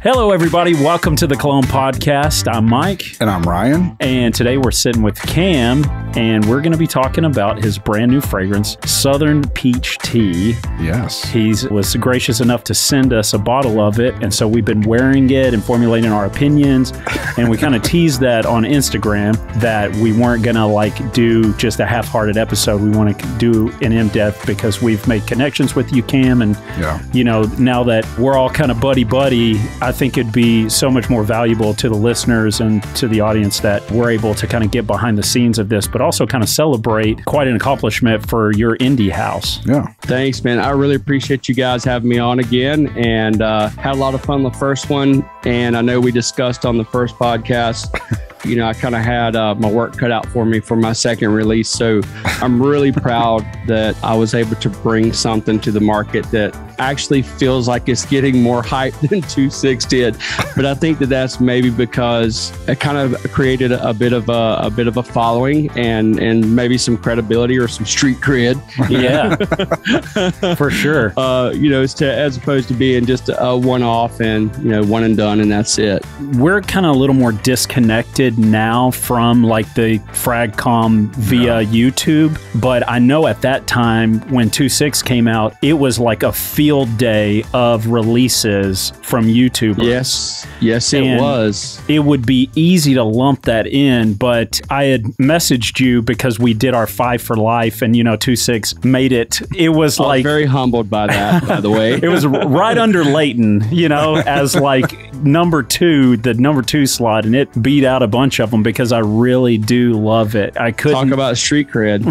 Hello, everybody. Welcome to the Cologne podcast. I'm Myke. And I'm Ryan. And today we're sitting with Cam, and we're going to be talking about his brand new fragrance, Southern Peach Tea. Yes. He was gracious enough to send us a bottle of it, and so we've been wearing it and formulating our opinions, and we kind of teased that on Instagram that we weren't going to do just a half-hearted episode. We want to do an in-depth because we've made connections with you, Cam, and now that we're all kind of buddy-buddy, I think it'd be so much more valuable to the listeners and to the audience that we're able to kind of get behind the scenes of this, but also kind of celebrate quite an accomplishment for your indie house. Yeah. Thanks, man. I really appreciate you guys having me on again, and had a lot of fun the first one. And I know we discussed on the first podcast, I kind of had my work cut out for me for my second release. So I'm really proud that I was able to bring something to the market that actually feels like it's getting more hype than 2.6 did. But I think that that's maybe because it kind of created a bit of a following and maybe some credibility or some street cred. Yeah, for sure. As opposed to being just a one-off and one and done and that's it. We're kind of a little more disconnected now from the Fragcom via YouTube, but I know at that time when 2.6 came out, it was like a field day of releases from YouTubers. Yes, it was. It would be easy to lump that in, but I had messaged you because we did our 5 for Life, and 2.6 made it. It was I was very humbled by that, by the way. It was right under Leighton, as number 2, the number 2 slot, and it beat out a bunch of them because I really do love it. I couldn't talk about street cred.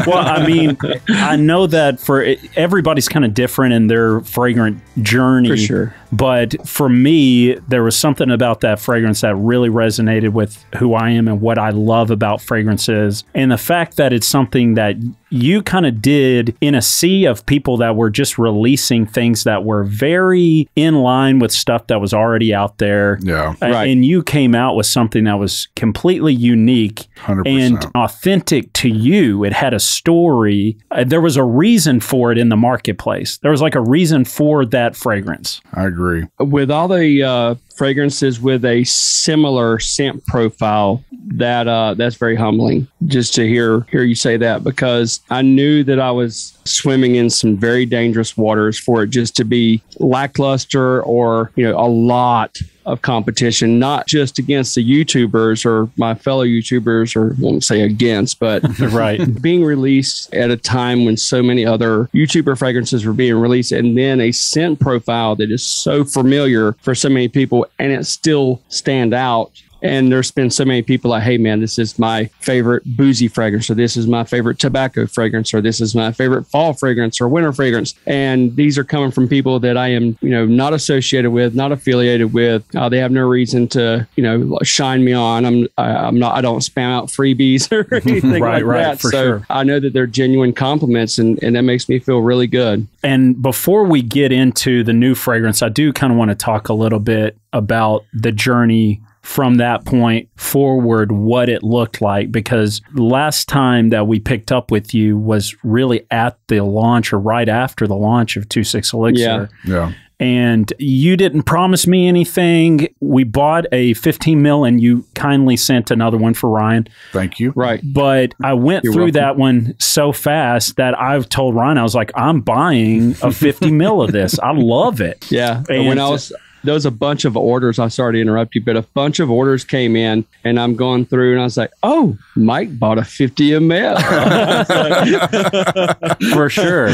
Well, I mean, I know that for everybody's kind of different in their fragrant journey. For sure. But for me, there was something about that fragrance that really resonated with who I am and what I love about fragrances. And the fact that it's something that you kind of did in a sea of people that were just releasing things that were very in line with stuff that was already out there. Yeah. Right. And you came out with something that was completely unique 100%. and authentic to you. It had a story. There was a reason for it in the marketplace. There was a reason for that fragrance. I agree. With all the fragrances with a similar scent profile, that's very humbling just to hear you say that, because I knew that I was swimming in some very dangerous waters for it just to be lackluster or a lot of competition, not just against the YouTubers or my fellow YouTubers, or I won't say against, but right. Being released at a time when so many other YouTuber fragrances were being released, and then a scent profile that is so familiar for so many people and it still stand out. And there's been so many people like, hey, man, this is my favorite boozy fragrance, or this is my favorite tobacco fragrance, or this is my favorite fall fragrance or winter fragrance. And these are coming from people that I am, not associated with, not affiliated with. They have no reason to, shine me on. I don't spam out freebies or anything right, that. For so sure. I know that they're genuine compliments, and that makes me feel really good. And before we get into the new fragrance, I do kind of want to talk a little bit about the journey from that point forward, what it looked like, because last time that we picked up with you was really at the launch or right after the launch of 2.6 Elixir. Yeah. And you didn't promise me anything. We bought a 15 mil and you kindly sent another one for Ryan. Thank you. Right. But I went You're through welcome. that one so fast that I've told Ryan, I was like, I'm buying a 50 mil of this. I love it. Yeah. And When there was a bunch of orders. I'm sorry to interrupt you, but a bunch of orders came in, and I'm going through, and I was like, "Oh, Myke bought a 50 ml." For sure.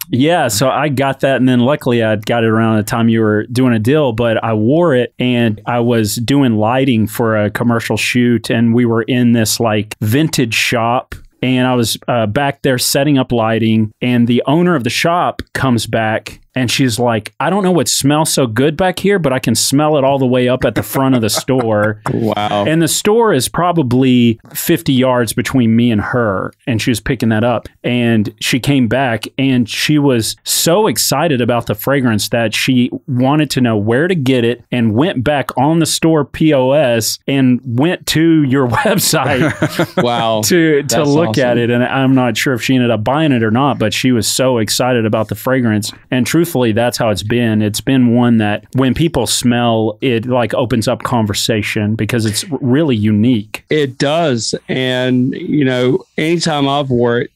Yeah, so I got that, and then luckily I got it around the time you were doing a deal, but I wore it, and I was doing lighting for a commercial shoot, and we were in this vintage shop. And I was back there setting up lighting, and the owner of the shop comes back And she's like, I don't know what smells so good back here, but I can smell it all the way up at the front of the store. Wow. And the store is probably 50 yards between me and her. And she was picking that up. And she came back and she was so excited about the fragrance that she wanted to know where to get it and went back on the store POS and went to your website wow. to look awesome. at it. And I'm not sure if she ended up buying it or not, but she was so excited about the fragrance. And truthfully, that's how it's been. It's been one that when people smell, it like opens up conversation because it's really unique. It does. And, you know, anytime I've worn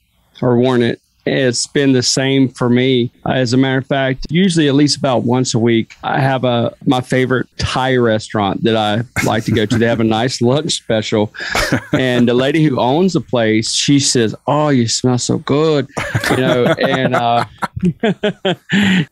it, it's been the same for me. As a matter of fact, usually at least about once a week, I have my favorite Thai restaurant that I like to go to. They have a nice lunch special. And the lady who owns the place, she says, "Oh, you smell so good." You know, and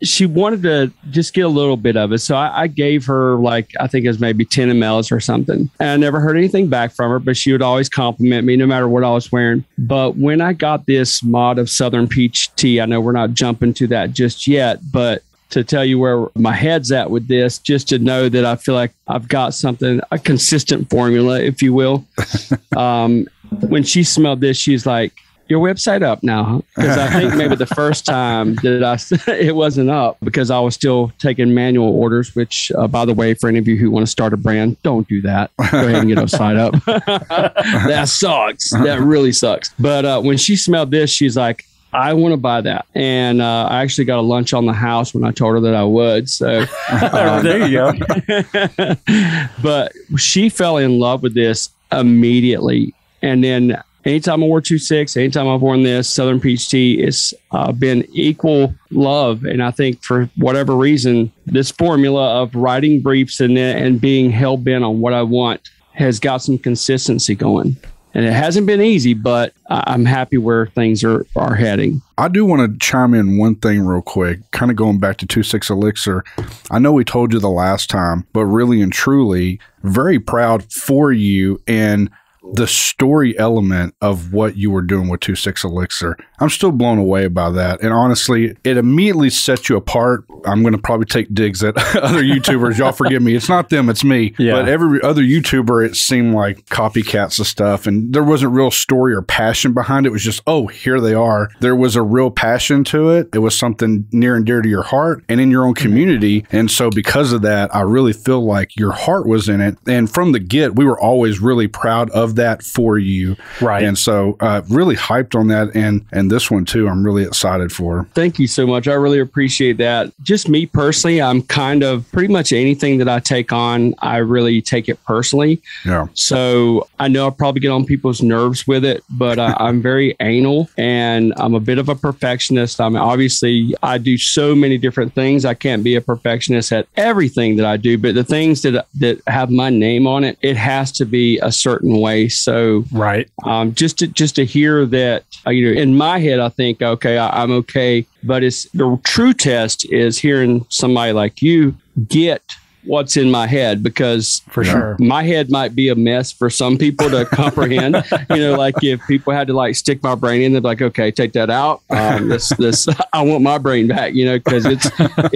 she wanted to just get a little bit of it. So I gave her like, I think it was maybe 10 mLs or something. And I never heard anything back from her, but she would always compliment me no matter what I was wearing. But when I got this mod of Southern Peach Tea, I know we're not jumping to that just yet, but to tell you where my head's at with this, just to know that I feel like I've got something, a consistent formula, if you will. When she smelled this, she's like, "Your website up now?" Because I think maybe the first time that it wasn't up because I was still taking manual orders, which, by the way, for any of you who want to start a brand, don't do that. Go ahead and get a site up. That sucks. That really sucks. But when she smelled this, she's like, "I want to buy that." And I actually got a lunch on the house when I told her that I would. So there you go. But she fell in love with this immediately. And then anytime I wore 2.6, anytime I've worn this Southern Peach Tea, it's been equal love. And I think for whatever reason, this formula of writing briefs and being hell-bent on what I want has got some consistency going. And it hasn't been easy, but I'm happy where things are heading. I do want to chime in one thing real quick, kind of going back to 2.6 Elixir. I know we told you the last time, but really and truly, very proud for you and the story element of what you were doing with 2.6 Elixir. I'm still blown away by that. And honestly, it immediately sets you apart. I'm going to probably take digs at other YouTubers. Y'all forgive me. It's not them, it's me. Yeah. But every other YouTuber, it seemed like copycats of stuff. And there wasn't real story or passion behind it. It was just, oh, here they are. There was a real passion to it. It was something near and dear to your heart and in your own community. And so because of that, I really feel like your heart was in it. And from the get, we were always really proud of that for you. Right. And so really hyped on that. And this one too, I'm really excited for. Thank you so much. I really appreciate that. Just me personally, I'm kind of pretty much anything that I take on, I really take it personally. Yeah. So I know I probably get on people's nerves with it, but I'm very anal and I'm a bit of a perfectionist. I mean, obviously I do so many different things. I can't be a perfectionist at everything that I do, but the things that have my name on it, it has to be a certain way. So right. Just to hear that, in my head, I think, okay, I'm okay. But it's the true test is hearing somebody like you get what's in my head, because for sure my head might be a mess for some people to comprehend. Like if people had to like stick my brain in, they'd be like, okay, take that out. This I want my brain back, because it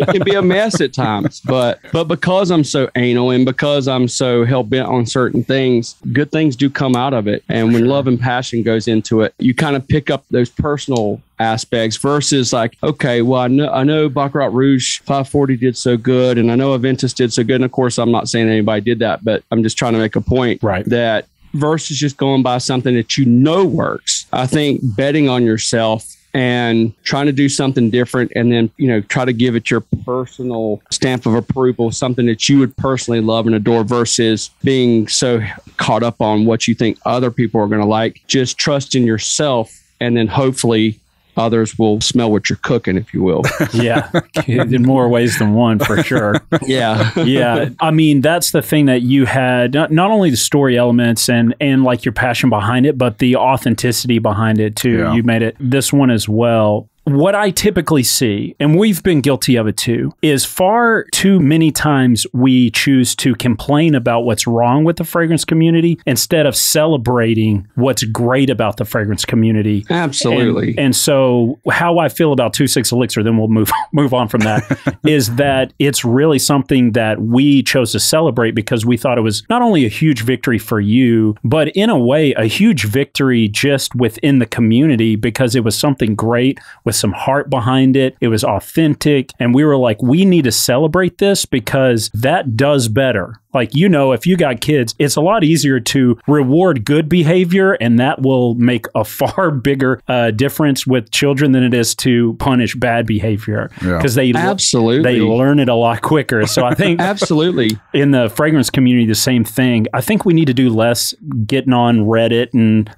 can be a mess at times. But because I'm so anal and because I'm so hell bent on certain things, good things do come out of it. And when love and passion goes into it, you kind of pick up those personal aspects versus like, okay, well, I know Baccarat Rouge 540 did so good, and I know Aventus did so good. And of course, I'm not saying anybody did that, but I'm just trying to make a point, right? That versus just going by something that works. I think betting on yourself and trying to do something different, and then try to give it your personal stamp of approval, something that you would personally love and adore, versus being so caught up on what you think other people are going to like. Just trust in yourself, and then hopefully others will smell what you're cooking, if you will. Yeah. In more ways than one, for sure. Yeah. Yeah. I mean, that's the thing that you had, not only the story elements and like your passion behind it, but the authenticity behind it too. Yeah. You made it this one as well. what I typically see, and we've been guilty of it too, is far too many times we choose to complain about what's wrong with the fragrance community instead of celebrating what's great about the fragrance community. Absolutely. And so how I feel about 26 Elixir, then we'll move on from that, is that it's really something that we chose to celebrate because we thought it was not only a huge victory for you, but in a way, a huge victory just within the community because it was something great with some heart behind it. It was authentic. And we were like, we need to celebrate this because that does better. Like, you know, if you got kids, it's a lot easier to reward good behavior, and that will make a far bigger difference with children than it is to punish bad behavior because they learn it a lot quicker. So I think absolutely in the fragrance community, the same thing. I think we need to do less getting on Reddit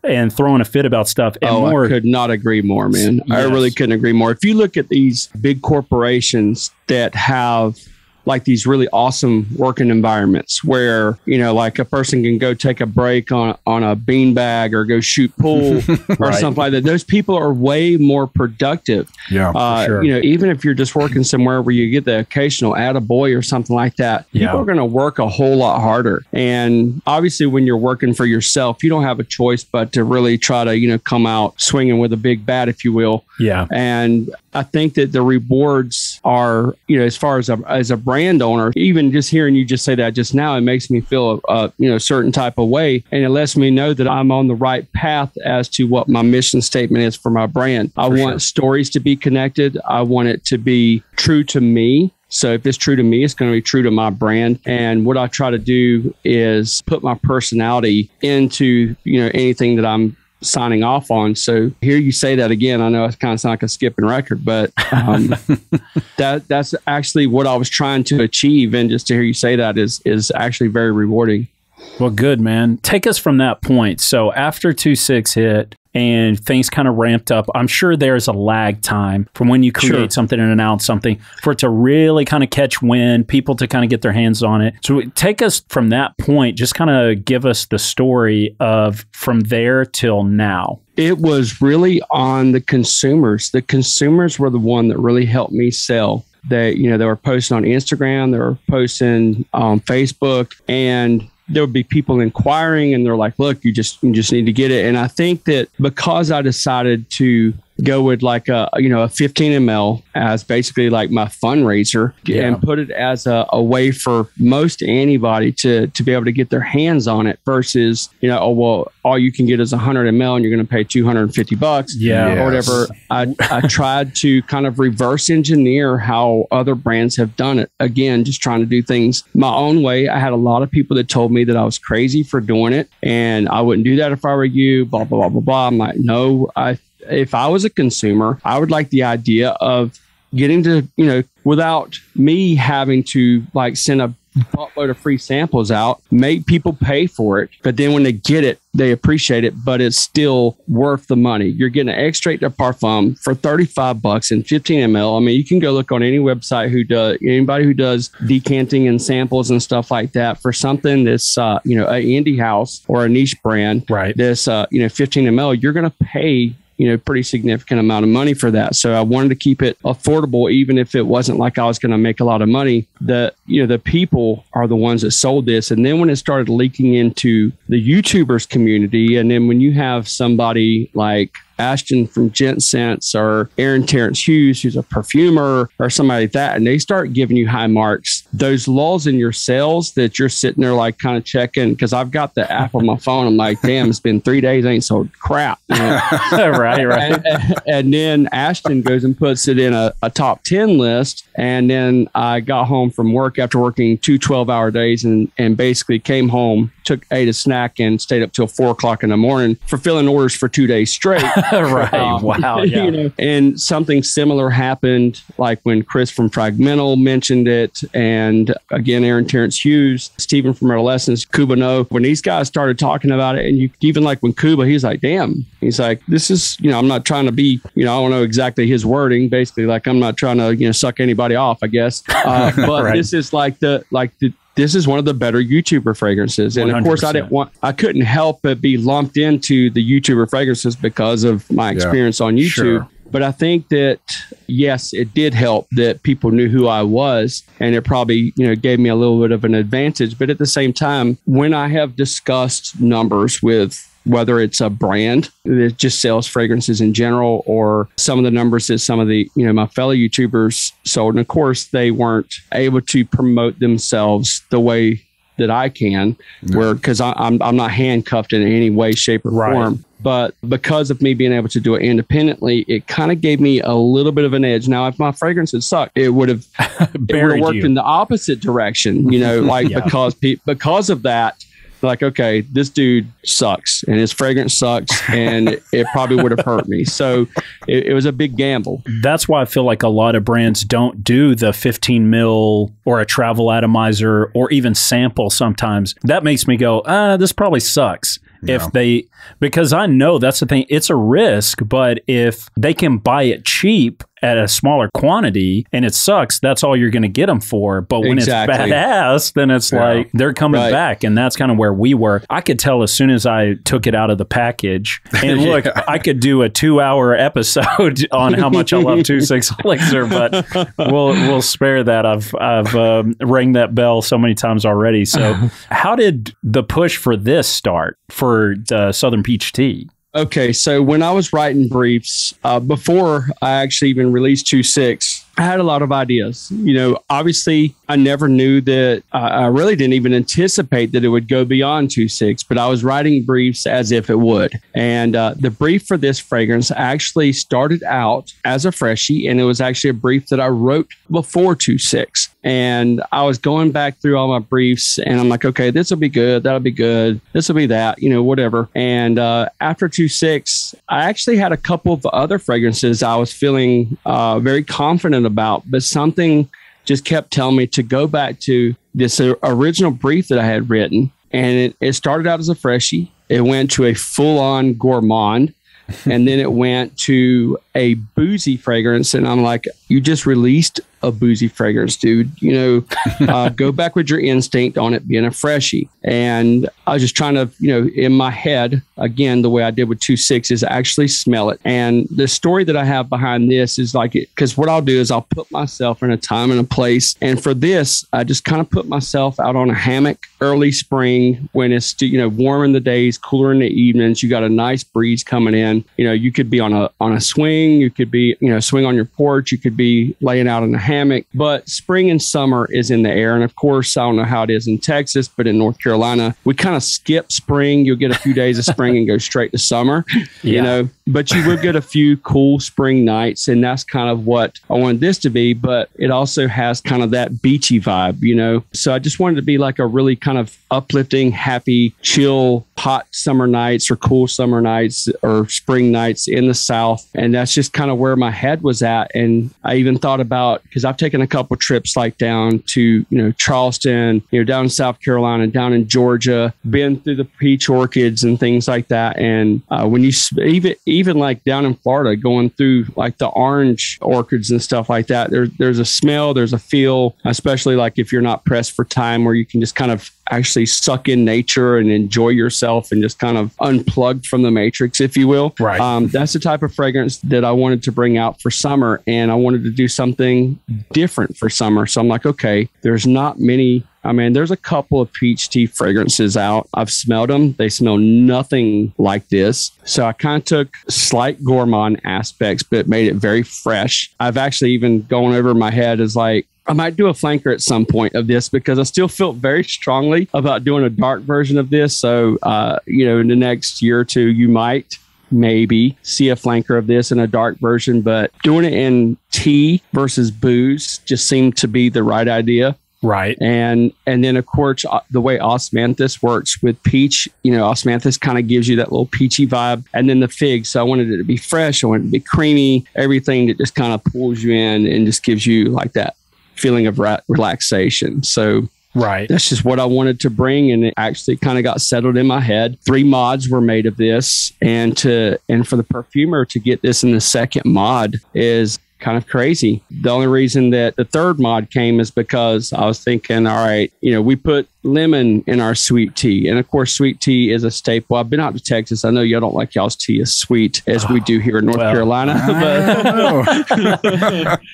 and throwing a fit about stuff. And more. I could not agree more, man. Yes. I really couldn't agree more. If you look at these big corporations that have like these really awesome working environments where, you know, like a person can go take a break on a beanbag or go shoot pool or something like that. Those people are way more productive. Yeah, for sure. You know, even if you're just working somewhere where you get the occasional attaboy or something like that, people are going to work a whole lot harder. And obviously when you're working for yourself, you don't have a choice but to really try to, you know, come out swinging with a big bat, if you will. Yeah. And I think that the rewards are, you know, as far as a brand owner, even just hearing you just say that just now, it makes me feel you know, a certain type of way. And it lets me know that I'm on the right path as to what my mission statement is for my brand. I want stories to be connected. I want it to be true to me. So if it's true to me, it's going to be true to my brand. And what I try to do is put my personality into, you know, anything that I'm signing off on. So hear you say that again. I know it kind of sounds like a skipping record, but that's actually what I was trying to achieve. And just to hear you say that is actually very rewarding. Well, good, man. Take us from that point. So after 2.6 hit and things kind of ramped up, I'm sure there's a lag time from when you create something and announce something for it to really kind of catch wind, people to kind of get their hands on it. So take us from that point, just kind of give us the story of from there till now. It was really on the consumers. The consumers were the one that really helped me sell. They were posting on Instagram, they were posting on Facebook, and there would be people inquiring and they're like, look, you just need to get it. And I think that because I decided to go with like a 15 ml as basically like my fundraiser and put it as a way for most anybody to be able to get their hands on it versus, all you can get is 100 ml and you're going to pay $250 or whatever. I tried to kind of reverse engineer how other brands have done it. Again, just trying to do things my own way. I had a lot of people that told me that I was crazy for doing it and I wouldn't do that if I were you, blah, blah, blah, blah, blah. I'm like, no, if I was a consumer, I would like the idea of getting to, without me having to like send a buttload of free samples out, make people pay for it. But then when they get it, they appreciate it, but it's still worth the money. You're getting an extrait de parfum for $35 and 15 ml. I mean, you can go look on any website anybody who does decanting and samples and stuff like that for something that's, an indie house or a niche brand. Right. This, 15 ml, you're going to pay pretty significant amount of money for that. So I wanted to keep it affordable, even if it wasn't like I was going to make a lot of money. The people are the ones that sold this. And then when it started leaking into the YouTubers community, and then when you have somebody like Ashton from Gent Sense or Aaron Terrence Hughes, who's a perfumer or somebody like that, and they start giving you high marks, those lulls in your sales that you're sitting there like kind of checking, because I've got the app on my phone. I'm like, damn, it's been 3 days, I ain't sold crap. Right. And then Ashton goes and puts it in a top 10 list. And then I got home from work after working 2 12-hour days and basically came home, ate a snack and stayed up till 4 o'clock in the morning fulfilling orders for 2 days straight. Right. Wow. Yeah. And something similar happened like when Chris from Fragmental mentioned it. And again, Aaron Terrence Hughes, Stephen from Adolescence, Kuba No. When these guys started talking about it, and even like when Kuba, he's like, damn, he's like, this is, I'm not trying to be, I don't know exactly his wording, basically like I'm not trying to, suck anybody off, I guess. But right. This is this is one of the better YouTuber fragrances. And 100%. Of course, I couldn't help but be lumped into the YouTuber fragrances because of my experience on YouTube. Sure. But I think that, yes, it did help that people knew who I was, and it probably, gave me a little bit of an advantage. But at the same time, when I have discussed numbers with whether it's a brand that just sells fragrances in general, or some of the numbers that some of the, my fellow YouTubers sold. And of course, they weren't able to promote themselves the way that I can, because I'm not handcuffed in any way, shape, or form. But because of me being able to do it independently, it kind of gave me a little bit of an edge. Now, if my fragrance had sucked, it would have worked in the opposite direction, because of that. Like, okay, this dude sucks and his fragrance sucks, and it probably would have hurt me. So it was a big gamble. That's why I feel like a lot of brands don't do the 15 mil or a travel atomizer or even sample sometimes. That makes me go, this probably sucks. Yeah. Because I know that's the thing, it's a risk, but if they can buy it cheap at a smaller quantity and it sucks, that's all you're going to get them for. But when it's badass, then it's like they're coming back. And that's kind of where we were. I could tell as soon as I took it out of the package. And look, I could do a 2-hour episode on how much I love 26 Elixir, but we'll spare that. I've rang that bell so many times already. So how did the push for this start for the Southern Peach Tea? Okay, so when I was writing briefs, before I actually even released 26, I had a lot of ideas. Obviously, I never knew that. I really didn't even anticipate that it would go beyond 26, but I was writing briefs as if it would. And the brief for this fragrance actually started out as a freshie, and it was actually a brief that I wrote before 26. And I was going back through all my briefs, and I'm like, okay, this will be good. That'll be good. This will be that, whatever. And after 26, I actually had a couple of other fragrances I was feeling very confident about, but something just kept telling me to go back to this original brief that I had written. And it started out as a freshie. It went to a full-on gourmand. And then it went to a boozy fragrance. And I'm like, you just released a boozy fragrance, dude. Go back with your instinct on it being a freshie. And I was just trying to, in my head, again, the way I did with 26 is actually smell it. And the story that I have behind this is like, because what I'll do is I'll put myself in a time and a place. And for this, I just kind of put myself out on a hammock early spring when it's, warm in the days, cooler in the evenings. You got a nice breeze coming in. You could be on a swing. You could be, swing on your porch. You could be laying out in a hammock. But spring and summer is in the air. And of course, I don't know how it is in Texas, but in North Carolina, we kind of skip spring. You'll get a few days of spring and go straight to summer, but you will get a few cool spring nights. And that's kind of what I wanted this to be. But it also has kind of that beachy vibe, So I just wanted to be like a really kind of uplifting, happy, chill, hot summer nights or cool summer nights or spring nights in the South. And that's just kind of where my head was at. And I even thought about, because I've taken a couple trips like down to, Charleston, down in South Carolina, down in Georgia, been through the peach orchids and things like that. And when you even like down in Florida, going through like the orange orchids and stuff like that, there's a smell, there's a feel, especially like if you're not pressed for time, where you can just kind of actually suck in nature and enjoy yourself and just kind of unplug from the matrix, if you will. Right. That's the type of fragrance that I wanted to bring out for summer, and I wanted to do something different for summer. So I'm like, okay, there's not many. I mean, there's a couple of peach tea fragrances out. I've smelled them. They smell nothing like this. So I kind of took slight gourmand aspects, but made it very fresh. I've actually even gone over my head as like, I might do a flanker at some point of this, because I still feel very strongly about doing a dark version of this. So, in the next year or two, you might maybe see a flanker of this in a dark version, but doing it in tea versus booze just seemed to be the right idea. Right. And then, of course, the way osmanthus works with peach, osmanthus kind of gives you that little peachy vibe. And then the fig. So I wanted it to be fresh. I wanted it to be creamy, everything that just kind of pulls you in and just gives you like that feeling of relaxation. So that's just what I wanted to bring. And it actually kind of got settled in my head. 3 mods were made of this. And for the perfumer to get this in the second mod is kind of crazy. The only reason that the third mod came is because I was thinking, all right, we put lemon in our sweet tea. And of course, sweet tea is a staple. I've been out to Texas. I know y'all don't like y'all's tea as sweet as we do here in North Carolina.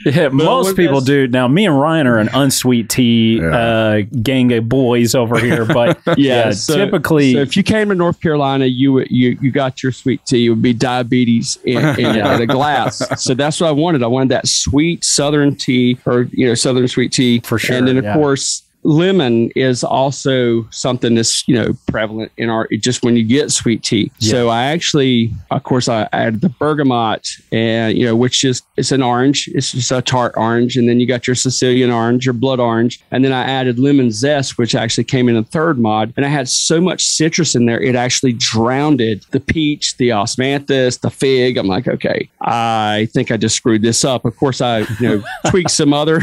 But most people do. Now, me and Ryan are an unsweet tea gang of boys over here. But typically. So if you came to North Carolina, you got your sweet tea. It would be diabetes in a glass. So that's what I wanted. I wanted that sweet Southern tea, or Southern sweet tea. For sure. And then, of course, lemon is also something that's prevalent in just when you get sweet tea. So I actually, of course, I added the bergamot, and which is, it's an orange, it's just a tart orange, and then you got your Sicilian orange, your blood orange, and then I added lemon zest, which actually came in a third mod, and I had so much citrus in there it actually drowned the peach, the osmanthus, the fig. I'm like, okay, I think I just screwed this up. Of course, I tweaked some other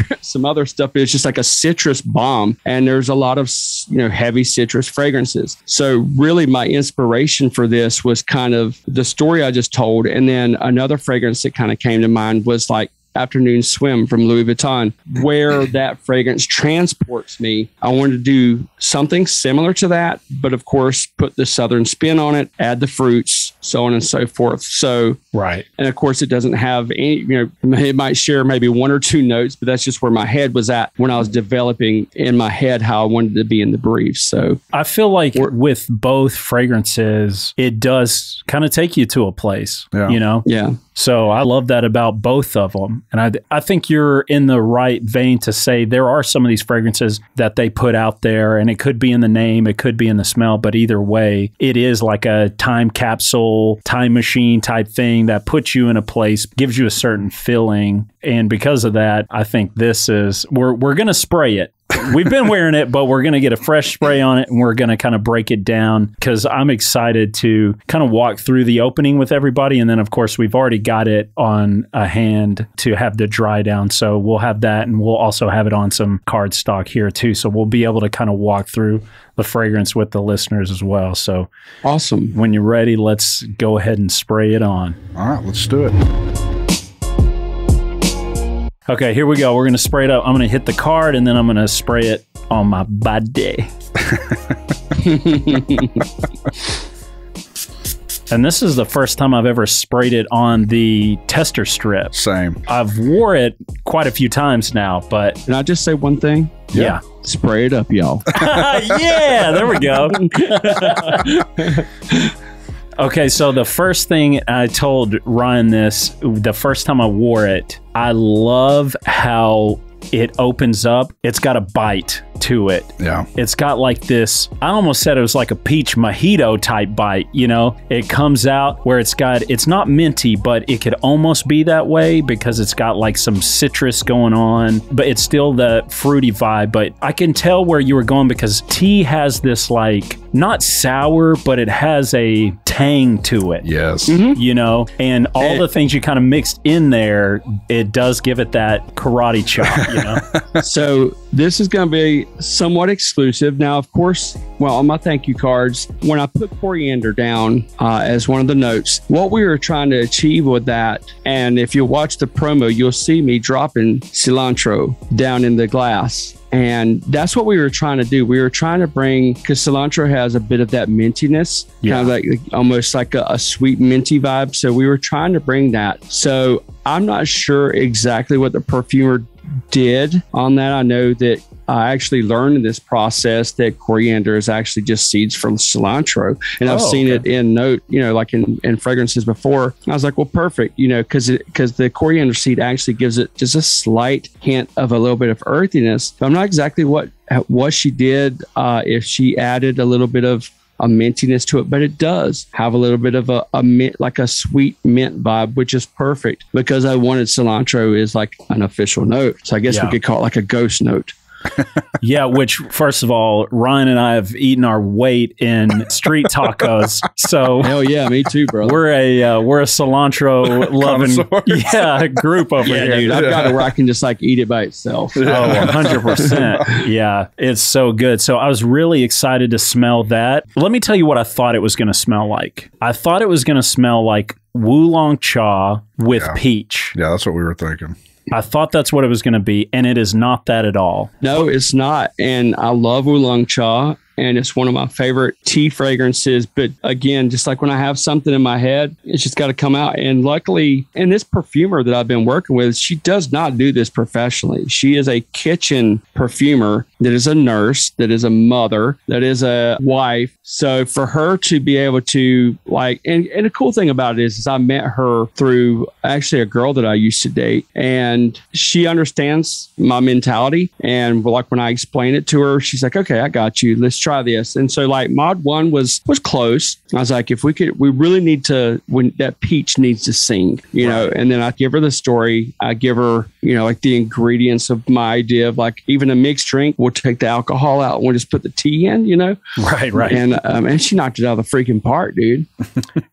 stuff. It's just like a citrus bomb. And there's a lot of, heavy citrus fragrances. So really my inspiration for this was kind of the story I just told. And then another fragrance that kind of came to mind was like Afternoon Swim from Louis Vuitton, where that fragrance transports me. I wanted to do something similar to that, but of course, put the Southern spin on it, add the fruits, so on and so forth. So, right. And of course, it doesn't have any, it might share maybe one or two notes, but that's just where my head was at when I was developing in my head how I wanted to be in the brief. So I feel like with both fragrances, it does kind of take you to a place, Yeah. So I love that about both of them. And I think you're in the right vein to say there are some of these fragrances that they put out there, and it could be in the name, it could be in the smell, but either way, it is like a time capsule, time machine type thing that puts you in a place, gives you a certain feeling. And because of that, I think this is, we're going to spray it. We've been wearing it, but we're going to get a fresh spray on it, and we're going to kind of break it down because I'm excited to kind of walk through the opening with everybody. And then, of course, we've already got it on a hand to have the dry down. So we'll have that, and we'll also have it on some card stock here too. So we'll be able to kind of walk through the fragrance with the listeners as well. So awesome. When you're ready, let's go ahead and spray it on. All right, let's do it. Okay, here we go. We're going to spray it up. I'm going to hit the card, and then I'm going to spray it on my body. And this is the first time I've ever sprayed it on the tester strip. Same. I've wore it quite a few times now, but... Can I just say one thing? Yeah. Spray it up, y'all. Yeah, there we go. Okay, so the first thing I told Ryan this, the first time I wore it, I love how it opens up. It's got a bite to it. Yeah. It's got like this, I almost said it was like a peach mojito type bite, It comes out where it's not minty, but it could almost be that way because it's got like some citrus going on, but it's still the fruity vibe. But I can tell where you were going because tea has this like, not sour, but it has a tang to it. Yes. Mm-hmm. And all the things you kind of mixed in there, it does give it that karate chop, So this is going to be somewhat exclusive. Now, of course, on my thank you cards, when I put coriander down as one of the notes, what we were trying to achieve with that, and if you watch the promo, you'll see me dropping cilantro down in the glass. And that's what we were trying to do. We were trying to bring, because cilantro has a bit of that mintiness, kind of like almost like a sweet minty vibe. So we were trying to bring that. So I'm not sure exactly what the perfumer did on that. I know that I actually learned in this process that coriander is actually just seeds from cilantro. And I've seen it in like in fragrances before. I was like, well, perfect, because the coriander seed actually gives it just a slight hint of a little bit of earthiness. But I'm not exactly what she did, if she added a little bit of a mintiness to it, but it does have a little bit of a mint, like a sweet mint vibe, which is perfect because I wanted cilantro is like an official note. So I guess we could call it like a ghost note. Yeah, which first of all, Ryan and I have eaten our weight in street tacos. So hell yeah, me too, bro. We're a cilantro loving group over here, dude. I've got it where I can just like eat it by itself. Oh, 100%. Yeah, it's so good. So I was really excited to smell that. Let me tell you what I thought it was going to smell like. I thought it was going to smell like oolong cha with peach. Yeah, that's what we were thinking. I thought that's what it was going to be, and it is not that at all. No, it's not. And I love oolong cha, and it's one of my favorite tea fragrances. But again, just like when I have something in my head, it's just got to come out. And luckily, and this perfumer that I've been working with, she does not do this professionally. She is a kitchen perfumer that is a nurse, that is a mother, that is a wife. So for her to be able to and the cool thing about it is I met her through actually a girl that I used to date, and she understands my mentality. And like when I explain it to her, she's like, okay, I got you. Let's try this. And so like mod one was close. I was like, if we really need to, when that peach needs to sing, you know, and then I give her the story. I give her, you know, like the ingredients of my idea of like even a mixed drink. We'll take the alcohol out and we'll just put the tea in, you know? Right. And she knocked it out of the freaking park, dude.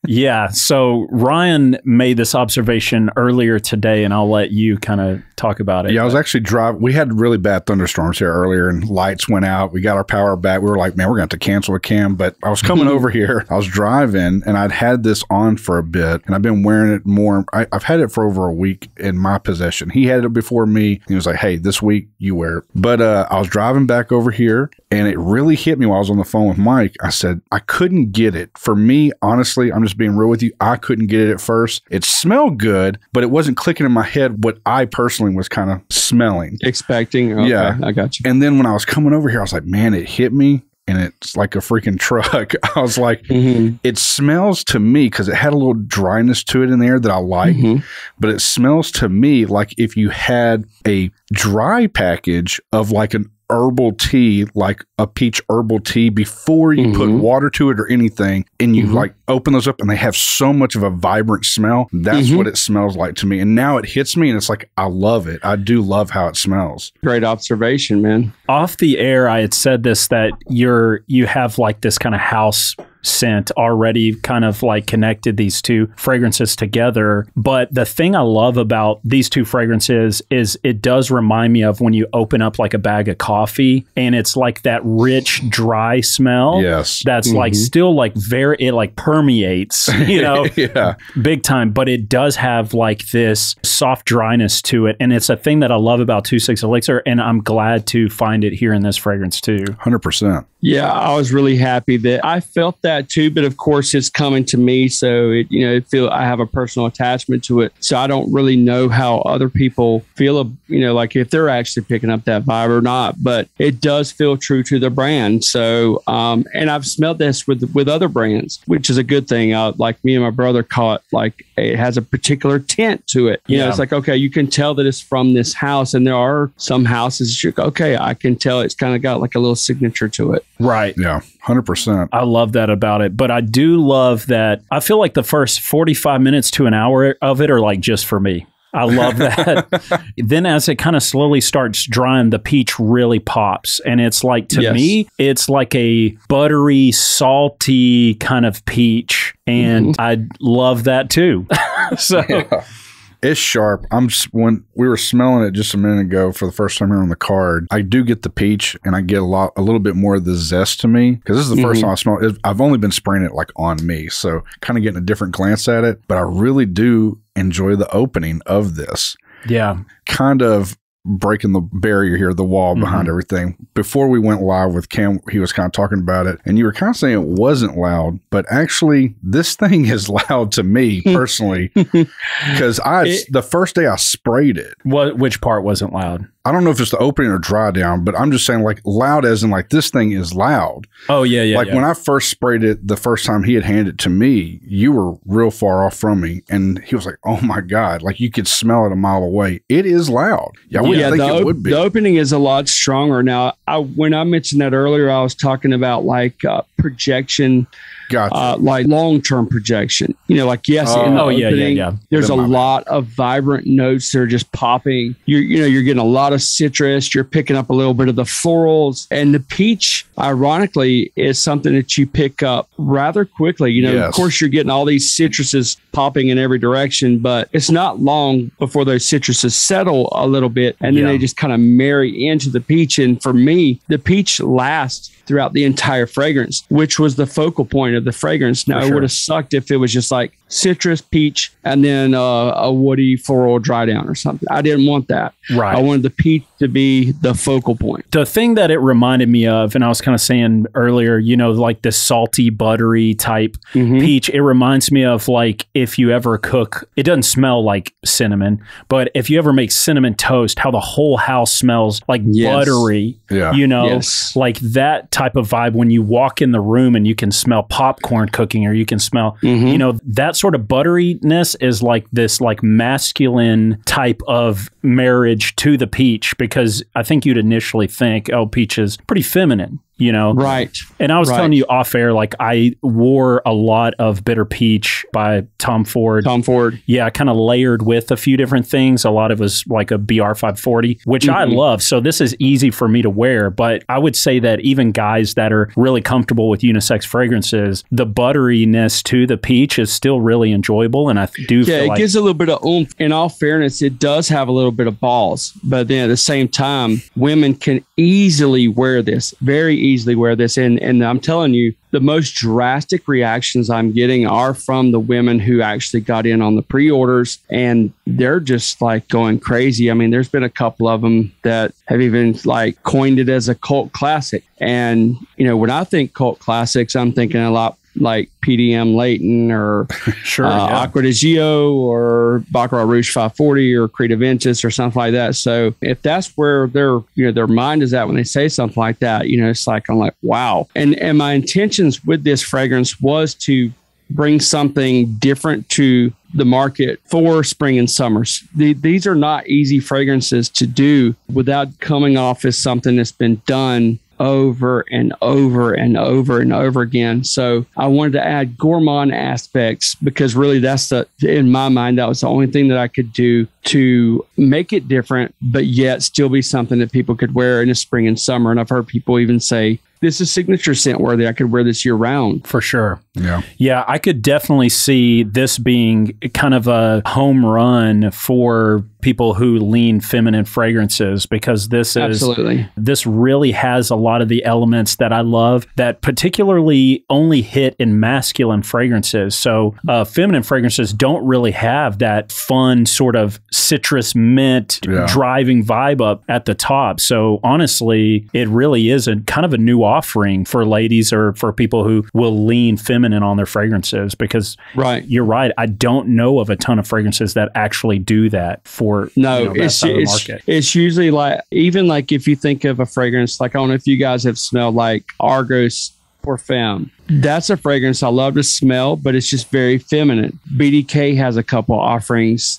Yeah. So Ryan made this observation earlier today, and I'll let you kind of talk about it. Yeah, I was actually driving. We had really bad thunderstorms here earlier, and lights went out. We got our power back. We were like, man, we're going to have to cancel a cam. But I was coming over here. I was driving, and I'd had this on for a bit, and I've been wearing it more. I've had it for over a week in my possession. He had it before me. He was like, hey, this week you wear it. But I was driving back over here, and it really hit me while I was on the phone with Myke. I said, I couldn't get it. For me, honestly, I'm just being real with you. I couldn't get it at first. It smelled good, but it wasn't clicking in my head what I personally was kind of smelling. Expecting. Okay, yeah. I got you. And then when I was coming over here, I was like, man, it hit me. And it's like a freaking truck. I was like, it smells to me, because it had a little dryness to it in there that I like, but it smells to me like if you had a dry package of like an herbal tea, like a peach herbal tea, before you put water to it or anything, and you like open those up and they have so much of a vibrant smell. That's what it smells like to me. And now it hits me and it's like, I love it. I do love how it smells. Great observation, man. Off the air, I had said this, that you have like this kind of house scent already kind of like connected these two fragrances together. But the thing I love about these two fragrances is it does remind me of when you open up like a bag of coffee and it's like that rich, dry smell. Yes. That's like still like it like permeates, you know, big time. But it does have like this soft dryness to it. And it's a thing that I love about 2.6 Elixir. And I'm glad to find it here in this fragrance too. 100%. Yeah, I was really happy that I felt that too, but of course it's coming to me, so I have a personal attachment to it. So I don't really know how other people feel, like if they're actually picking up that vibe or not. But it does feel true to the brand. So, and I've smelled this with other brands, which is a good thing. Like me and my brother caught like it has a particular tint to it. You know, it's like, okay, you can tell that it's from this house, and there are some houses okay, I can tell it's kind of got like a little signature to it. Right. Yeah. 100%. I love that about it. But I do love that. I feel like the first 45 minutes to an hour of it are like just for me. I love that. Then as it kind of slowly starts drying, the peach really pops. And it's like, to me, it's like a buttery, salty kind of peach. And I love that too. So... Yeah. It's sharp. When we were smelling it just a minute ago for the first time here on the card, I do get the peach, and I get a little bit more of the zest to me, because this is the first time I smell it. I've only been spraying it like on me, so kind of getting a different glance at it. But I really do enjoy the opening of this. Yeah, kind of breaking the barrier here, the wall behind everything. Before we went live with Cam, he was kind of talking about it, and you were kind of saying it wasn't loud, but actually this thing is loud to me personally, because the first day I sprayed it. Which part wasn't loud? I don't know if it's the opening or dry down, but I'm just saying like loud as in like this thing is loud. Oh, yeah. Like when I first sprayed it, the first time he had handed it to me, you were real far off from me. And he was like, oh my God, like you could smell it a mile away. It is loud. Yeah, I wouldn't think it would be. The opening is a lot stronger. Now, when I mentioned that earlier, I was talking about like projection. Gotcha. Like long-term projection, like yes. There's a lot of vibrant notes that are just popping. You're getting a lot of citrus. You're picking up a little bit of the florals, and the peach, ironically, is something that you pick up rather quickly. Of course, you're getting all these citruses popping in every direction, but it's not long before those citruses settle a little bit, and then they just kind of marry into the peach. And for me, the peach lasts throughout the entire fragrance, which was the focal point of the fragrance. Now, it would have sucked if it was just like citrus, peach, and then a woody floral dry down or something. I didn't want that. Right. I wanted the peach to be the focal point. The thing that it reminded me of, and I was kind of saying earlier, you know, like this salty, buttery type peach, it reminds me of like if you ever cook, it doesn't smell like cinnamon, but if you ever make cinnamon toast, how the whole house smells like buttery, you know, like that type of vibe when you walk in the room and you can smell popcorn cooking, or you can smell, you know, that sort of butteriness is like this like masculine type of marriage to the peach, because I think you'd initially think, oh, peach is pretty feminine, you know? Right. And I was telling you off air, like I wore a lot of Bitter Peach by Tom Ford. Yeah, kind of layered with a few different things. A lot of it was like a BR 540, which I love. So this is easy for me to wear. But I would say that even guys that are really comfortable with unisex fragrances, the butteriness to the peach is still really enjoyable. And I do feel it like gives a little bit of oomph. In all fairness, it does have a little bit of balls. But then at the same time, women can easily wear this, very easily wear this. And I'm telling you, the most drastic reactions I'm getting are from the women who actually got in on the pre-orders, and they're just like going crazy. I mean, there's been a couple of them that have even like coined it as a cult classic. And, you know, when I think cult classics, I'm thinking a lot like PDM Leighton or Acqua di Gio or Baccarat Rouge 540 or Creed Aventus or something like that. So if that's where their mind is at when they say something like that, you know, it's like, I'm like, wow. And my intentions with this fragrance was to bring something different to the market for spring and summers. These are not easy fragrances to do without coming off as something that's been done over and over and over and over again. So I wanted to add gourmand aspects, because really in my mind, that was the only thing that I could do to make it different, but yet still be something that people could wear in the spring and summer. And I've heard people even say, this is signature scent worthy. I could wear this year round. For sure. Yeah. Yeah, I could definitely see this being kind of a home run for people who lean feminine fragrances, because this really has a lot of the elements that I love that particularly only hit in masculine fragrances. So feminine fragrances don't really have that fun sort of citrus mint driving vibe up at the top. So honestly, it really is a kind of a new offering for ladies or for people who will lean feminine on their fragrances, because you're right. I don't know of a ton of fragrances that actually do that for it's usually like, even like if you think of a fragrance, like I don't know if you guys have smelled like Argos Parfum. That's a fragrance I love to smell, but it's just very feminine. BDK has a couple offerings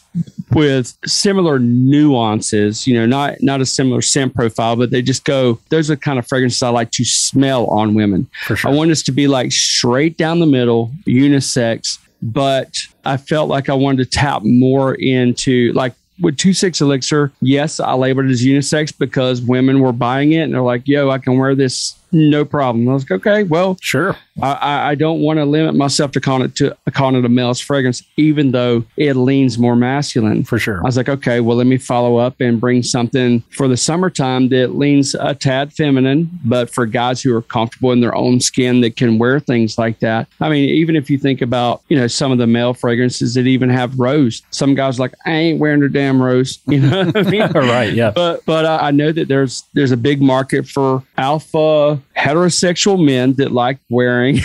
with similar nuances, you know, not a similar scent profile, but they just go, those are the kind of fragrances I like to smell on women. For sure. I want this to be like straight down the middle, unisex, but I felt like I wanted to tap more into, like, with 2.6 Elixir, yes, I labeled it as unisex because women were buying it and they're like, yo, I can wear this no problem. I was like, okay, well, sure. I don't want to limit myself to calling it a male's fragrance, even though it leans more masculine. For sure. I was like, okay, well, let me follow up and bring something for the summertime that leans a tad feminine, but for guys who are comfortable in their own skin that can wear things like that. I mean, even if you think about, you know, some of the male fragrances that even have rose, some guys are like, I ain't wearing a damn rose. You know what I mean? Right. Yeah. But I know that there's a big market for alpha heterosexual men that like wearing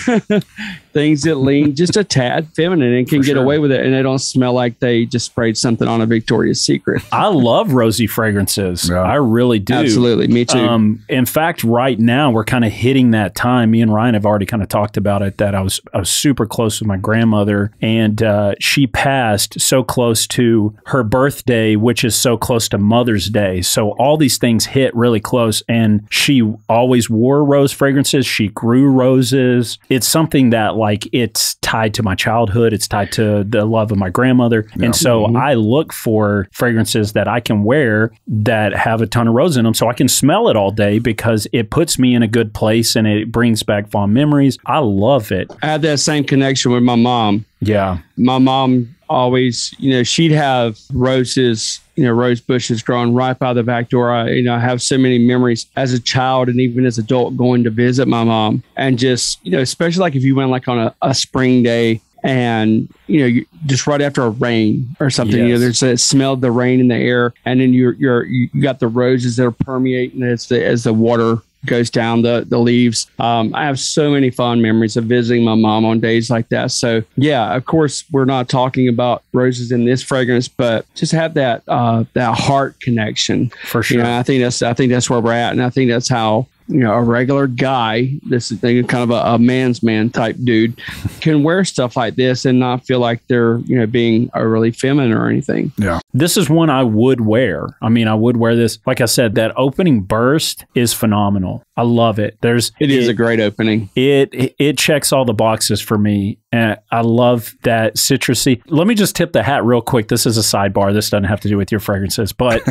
things that lean just a tad feminine and can get away with it, and they don't smell like they just sprayed something on a Victoria's Secret. I love rosy fragrances. Yeah. I really do. Absolutely. Me too. In fact, right now we're kind of hitting that time. Me and Ryan have already kind of talked about it, that I was super close with my grandmother, and she passed so close to her birthday, which is so close to Mother's Day. So all these things hit really close, and she always wore rose fragrances. She grew roses. It's something that, like, it's tied to my childhood. It's tied to the love of my grandmother. Yeah. And so I look for fragrances that I can wear that have a ton of rose in them, so I can smell it all day, because it puts me in a good place and it brings back fond memories. I love it. I had that same connection with my mom. Yeah. My mom always, you know, she'd have roses, you know, rose bushes growing right by the back door. I have so many memories as a child and even as an adult going to visit my mom, and just, you know, especially like if you went like on a spring day and you just right after a rain or something, Yes. there's a smell of the rain in the air, and then you got the roses that are permeating as the water goes down the leaves. I have so many fond memories of visiting my mom on days like that. So yeah, of course, we're not talking about roses in this fragrance, but just have that heart connection For sure. I think that's where we're at, and I think that's how a regular guy, this is kind of a man's man type dude, can wear stuff like this and not feel like they're being overly feminine or anything. Yeah. This is one I would wear. I mean, I would wear this. Like I said, that opening burst is phenomenal. I love it. It is a great opening. It checks all the boxes for me. And I love that citrusy. Let me just tip the hat real quick. This is a sidebar. This doesn't have to do with your fragrances, but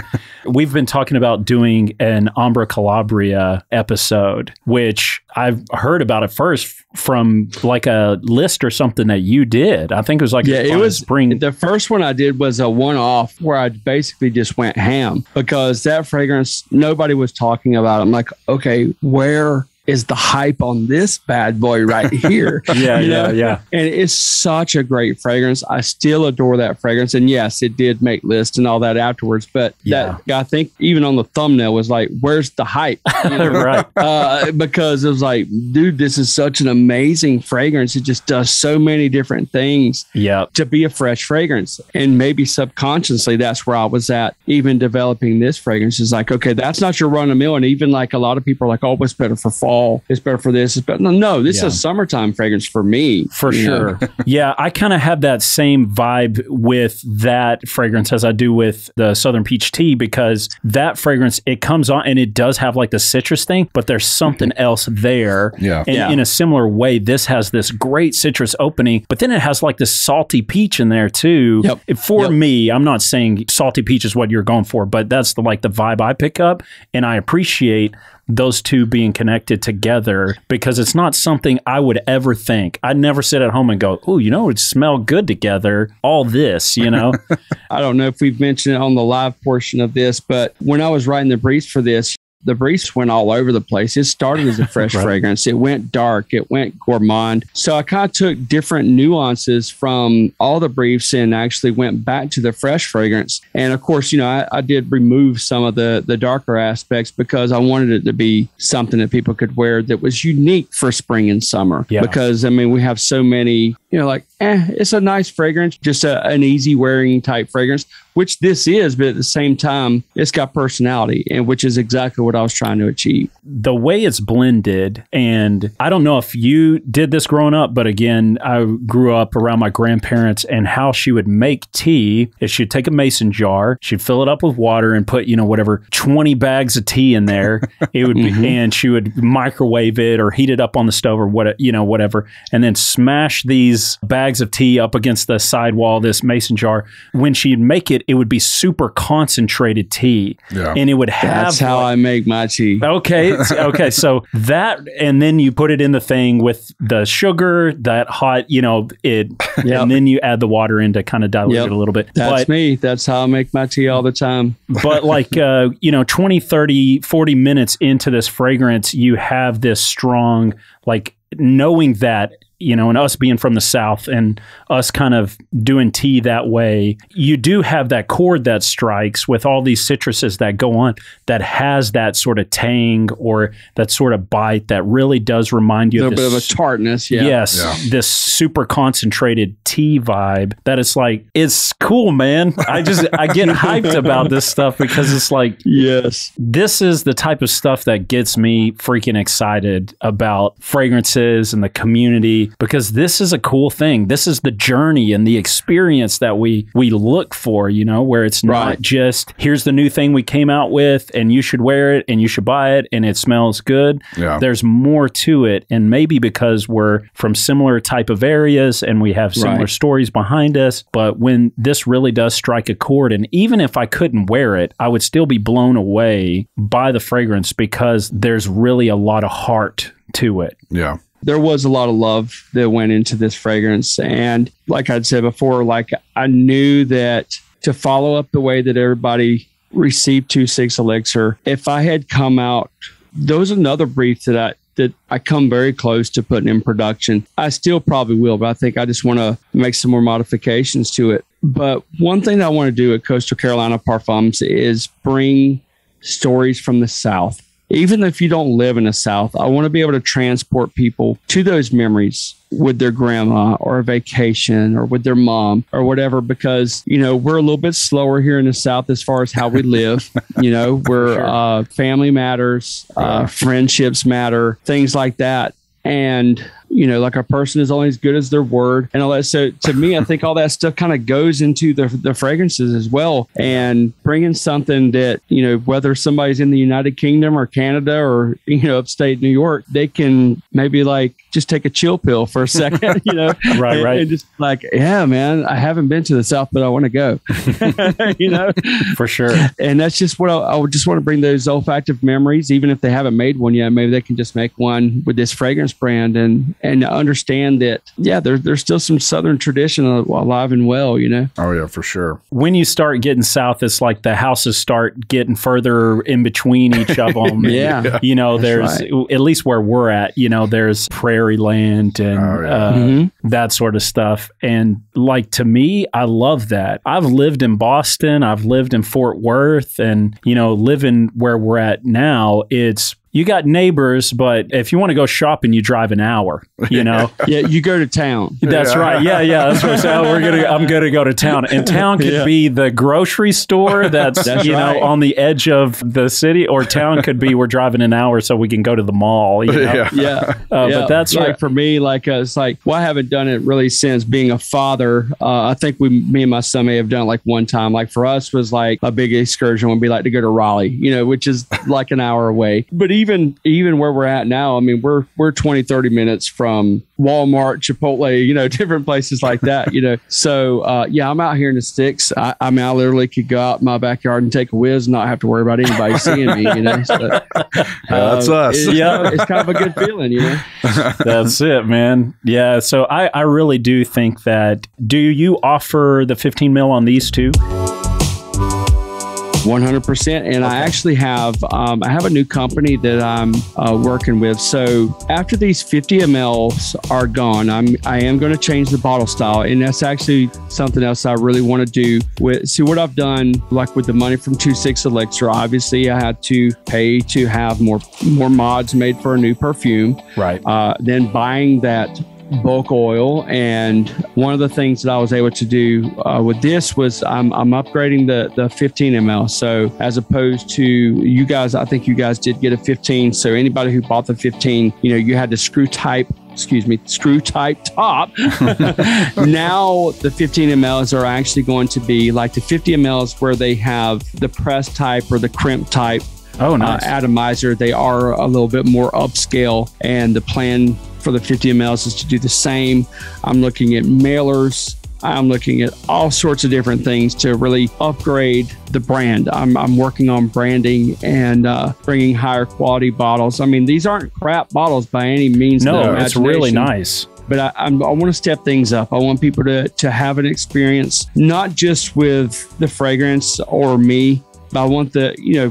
we've been talking about doing an Ambra Calabria episode, which I've heard about it first from like a list or something that you did. I think it was like it was spring. The first one I did was a one-off where I basically just went ham because that fragrance nobody was talking about. I'm like, okay, where is the hype on this bad boy right here? Yeah. And it's such a great fragrance. I still adore that fragrance. And yes, it did make lists and all that afterwards. But that I think even on the thumbnail was like, where's the hype? Right. Because it was like, dude, this is such an amazing fragrance. It just does so many different things to be a fresh fragrance. And maybe subconsciously, that's where I was at, even developing this fragrance. Is like, okay, that's not your run of the mill. And even like a lot of people are like, oh, it's better for fall. It's better for this. It's better. No, this is a summertime fragrance for me. For sure. Yeah, I kind of have that same vibe with that fragrance as I do with the Southern Peach Tea, because that fragrance, it comes on and it does have like the citrus thing, but there's something else there. Yeah. And in a similar way, this has this great citrus opening, but then it has like this salty peach in there too. For me, I'm not saying salty peach is what you're going for, but that's the vibe I pick up, and I appreciate those two being connected together, because it's not something I would ever think. I'd never sit at home and go, oh, it would smell good together. All this, I don't know if we've mentioned it on the live portion of this, but when I was writing the briefs for this, the briefs went all over the place. It started as a fresh fragrance. It went dark. It went gourmand. So I kind of took different nuances from all the briefs and actually went back to the fresh fragrance. And of course, I did remove some of the darker aspects because I wanted it to be something that people could wear that was unique for spring and summer. Yeah. Because, we have so many, it's a nice fragrance, just an easy wearing type fragrance, which this is, but at the same time, it's got personality, and which is exactly what I was trying to achieve. The way it's blended, and I don't know if you did this growing up, but again, I grew up around my grandparents, and how she would make tea is she'd take a mason jar, she'd fill it up with water and put, 20 bags of tea in there. It would be, and she would microwave it or heat it up on the stove or whatever, and then smash these bags of tea up against the side wall of this mason jar. When she'd make it, it would be super concentrated tea. Yeah. And it would have... That's how I make my tea. Okay. So that, and then you put it in the thing with the sugar, that hot, and then you add the water in to kind of dilute it a little bit. That's me. That's how I make my tea all the time. But 20, 30, 40 minutes into this fragrance, you have this strong, knowing that, and us being from the South and us kind of doing tea that way, you do have that chord that strikes with all these citruses that go on that has that sort of tang or that sort of bite that really does remind you of a little bit of a tartness. Yeah. Yes. Yeah. This super concentrated tea vibe that it's cool, man. I get hyped about this stuff because it's yes, this is the type of stuff that gets me freaking excited about fragrances and the community, because this is a cool thing. This is the journey and the experience that we look for, where it's not just, here's the new thing we came out with and you should wear it and you should buy it and it smells good. Yeah. There's more to it. And maybe because we're from similar type of areas and we have similar stories behind us, but when this really does strike a chord, and even if I couldn't wear it, I would still be blown away by the fragrance because there's really a lot of heart to it. Yeah. There was a lot of love that went into this fragrance. And like I'd said before, I knew that to follow up the way that everybody received 2.6 Elixir, if I had come out, there was another brief that that I come very close to putting in production. I still probably will, but I think I just want to make some more modifications to it. But one thing that I want to do at Coastal Carolina Parfums is bring stories from the South. Even if you don't live in the South, I want to be able to transport people to those memories with their grandma or a vacation or with their mom or whatever, because, you know, we're a little bit slower here in the South as far as how we live. You know, we're family matters, friendships matter, things like that. And, you know, like a person is only as good as their word and all that. So to me, I think all that stuff kind of goes into the fragrances as well, and bringing something that, you know, whether somebody's in the United Kingdom or Canada or, you know, upstate New York, they can maybe like just take a chill pill for a second, you know, right. And just like, yeah, man, I haven't been to the South, but I want to go, you know, for sure. And that's just what I would just want to bring those olfactive memories, even if they haven't made one yet. Maybe they can just make one with this fragrance brand and understand that, yeah, there's still some Southern tradition alive and well, you know? Oh, yeah, for sure. When you start getting south, it's like the houses start getting further in between each of them. Yeah. You know, there's, at least where we're at, you know, there's prairie land and that sort of stuff. And like, to me, I love that. I've lived in Boston. I've lived in Fort Worth, and, you know, living where we're at now, it's, you got neighbors, but if you want to go shopping, you drive an hour, you know? Yeah, you go to town. That's right. Yeah. That's what I'm saying. I'm going to go to town. And town could be the grocery store that's you know, on the edge of the city, or town could be we're driving an hour so we can go to the mall, you know? But that's like, for me, like, it's like, well, I haven't done it really since being a father. I think me and my son may have done it like one time. Like for us was like a big excursion would be like to go to Raleigh, you know, which is like an hour away. But even where we're at now, I mean, we're 20, 30 minutes from Walmart, Chipotle, you know, different places like that, you know. So, yeah, I'm out here in the sticks. I mean, I literally could go out in my backyard and take a whiz and not have to worry about anybody seeing me, you know. So, that's us. It's kind of a good feeling, you know. That's it, man. Yeah. So I really do think that, do you offer the 15 mil on these two? 100%. And I actually have a new company that I'm working with. So after these 50 mLs are gone, I am going to change the bottle style. And that's actually something else I really want to do. See what I've done, like with the money from 26 Elixir, obviously I had to pay to have more mods made for a new perfume. Right. Then buying that bulk oil, and one of the things that I was able to do with this was I'm upgrading the 15 ml. So as opposed to you guys, I think you guys did get a 15. So anybody who bought the 15, you know, you had the screw type top. Now the 15 mLs are actually going to be like the 50 mLs where they have the press type or the crimp type. Oh, nice. Atomizer. They are a little bit more upscale, and the plan for the 50 mLs is to do the same. I'm looking at mailers. I'm looking at all sorts of different things to really upgrade the brand. I'm working on branding and bringing higher quality bottles. I mean, these aren't crap bottles by any means. No, it's really nice. But I want to step things up. I want people to have an experience, not just with the fragrance or me, I want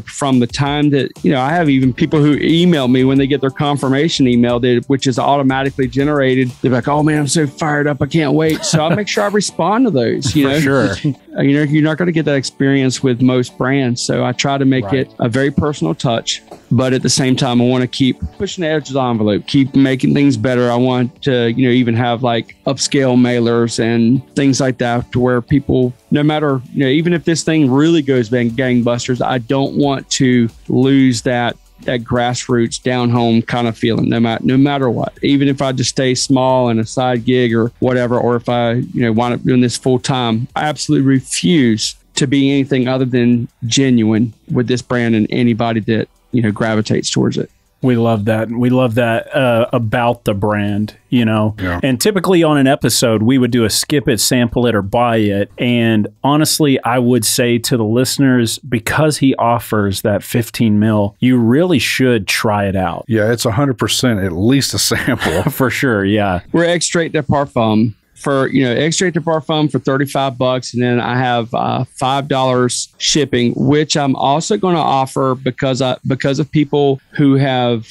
from the time that, you know, I have even people who email me when they get their confirmation email, which is automatically generated. They're like, oh man, I'm so fired up. I can't wait. So I'll make sure I respond to those, you know. For sure. You know, you're not going to get that experience with most brands. So I try to make it a very personal touch, but at the same time, I want to keep pushing the edge of the envelope, keep making things better. I want to, you know, even have like upscale mailers and things like that to where people, no matter, you know, even if this thing really goes gangbusters, I don't want to lose that grassroots down home kind of feeling, no matter what. Even if I just stay small in a side gig or whatever, or if I, you know, wind up doing this full time, I absolutely refuse to be anything other than genuine with this brand and anybody that, you know, gravitates towards it. We love that. We love that about the brand, you know. Yeah. And typically on an episode, we would do a skip it, sample it, or buy it. And honestly, I would say to the listeners, because he offers that 15 mil, you really should try it out. Yeah, it's 100% at least a sample. For sure, yeah. We're Extrait de Parfum. For, you know, Extrait de Parfum for $35, and then I have $5 shipping, which I'm also going to offer because of people who have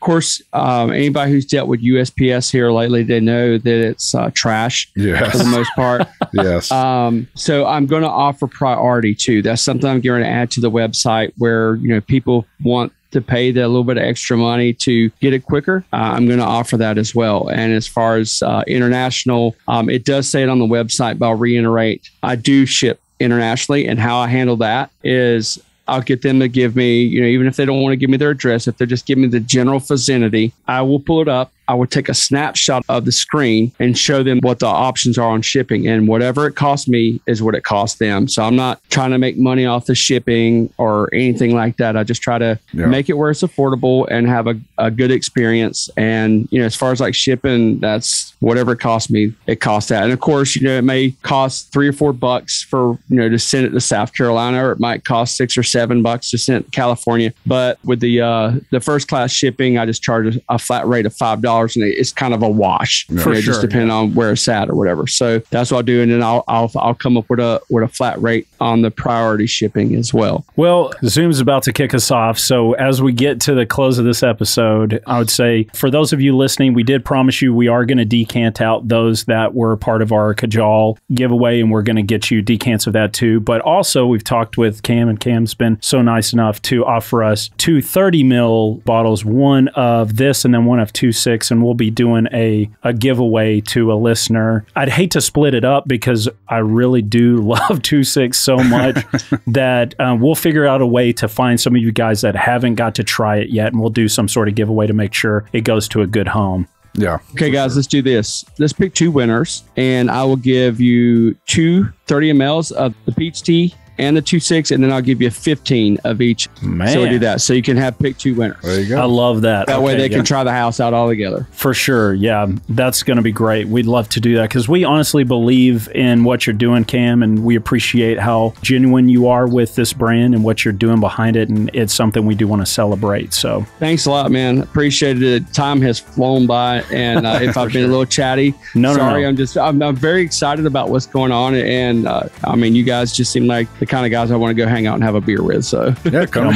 course, anybody who's dealt with USPS here lately, they know that it's trash for the most part. Yes. So I'm going to offer priority too. That's something I'm going to add to the website where, people want to pay the little bit of extra money to get it quicker. I'm going to offer that as well. And as far as international, it does say it on the website, but I'll reiterate, I do ship internationally, and how I handle that is I'll get them to give me, even if they don't want to give me their address, if they're just giving me the general vicinity, I will pull it up. I would take a snapshot of the screen and show them what the options are on shipping, and whatever it costs me is what it costs them. So I'm not trying to make money off the shipping or anything like that. I just try to make it where it's affordable and have a good experience. And, as far as like shipping, that's whatever it costs me, it costs that. And of course, it may cost $3 or $4 for, to send it to South Carolina, or it might cost $6 or $7 to send it to California. But with the first class shipping, I just charge a flat rate of $5. And it's kind of a wash, just depending on where it's at or whatever. So that's what I'll do, and then I'll come up with a flat rate on the priority shipping as well. Well, Zoom's about to kick us off, so as we get to the close of this episode, I would say for those of you listening, we did promise you we are going to decant out those that were part of our Kajal giveaway, and we're going to get you decants of that too. But also, we've talked with Cam, and Cam's been so nice enough to offer us 2 30 ml bottles, one of this and then one of 2.6. And we'll be doing a giveaway to a listener. I'd hate to split it up because I really do love 2.6 so much that we'll figure out a way to find some of you guys that haven't got to try it yet, and we'll do some sort of giveaway to make sure it goes to a good home. Yeah. Okay, guys, let's do this. Let's pick 2 winners, and I will give you 2 30 mLs of the peach tea and the 2.6, and then I'll give you 15 of each. Man. So we do that. So you can pick 2 winners. There you go. I love that. That way they can try the house out all together. For sure. Yeah, that's going to be great. We'd love to do that because we honestly believe in what you're doing, Cam, and we appreciate how genuine you are with this brand and what you're doing behind it. And it's something we do want to celebrate. So thanks a lot, man. Appreciate it. Time has flown by, and if I've been a little chatty, sorry. No. I'm very excited about what's going on. And you guys just seem like the kind of guys I want to go hang out and have a beer with. So yeah, come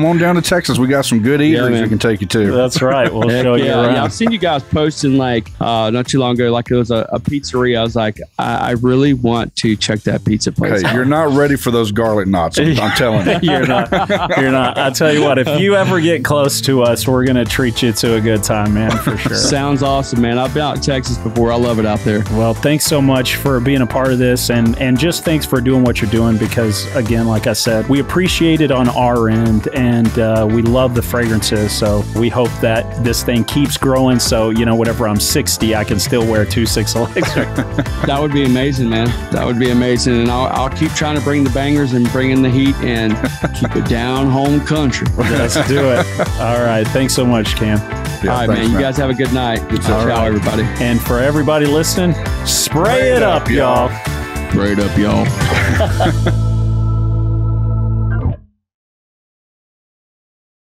on down to Texas. We got some good eateries we can take you to. That's right. We'll show you around. Yeah, I've seen you guys posting not too long ago, like it was a pizzeria. I was like, I really want to check that pizza place. Hey, you're not ready for those garlic knots. I'm telling you. You're not. I tell you what, if you ever get close to us, we're going to treat you to a good time, man, for sure. Sounds awesome, man. I've been out in Texas before. I love it out there. Well, thanks so much for being a part of this, and just thanks for doing what you're doing because, again, like I said, we appreciate it on our end, and we love the fragrances. So we hope that this thing keeps growing. So, whenever I'm 60, I can still wear 2.6 Elixir. That would be amazing, man. That would be amazing. And I'll keep trying to bring the bangers and bring in the heat and keep it down home country. Let's do it. All right. Thanks so much, Cam. Yeah, all right, man. You guys have a good night. Ciao, everybody. And for everybody listening, spray it up, y'all. Spray it up, y'all.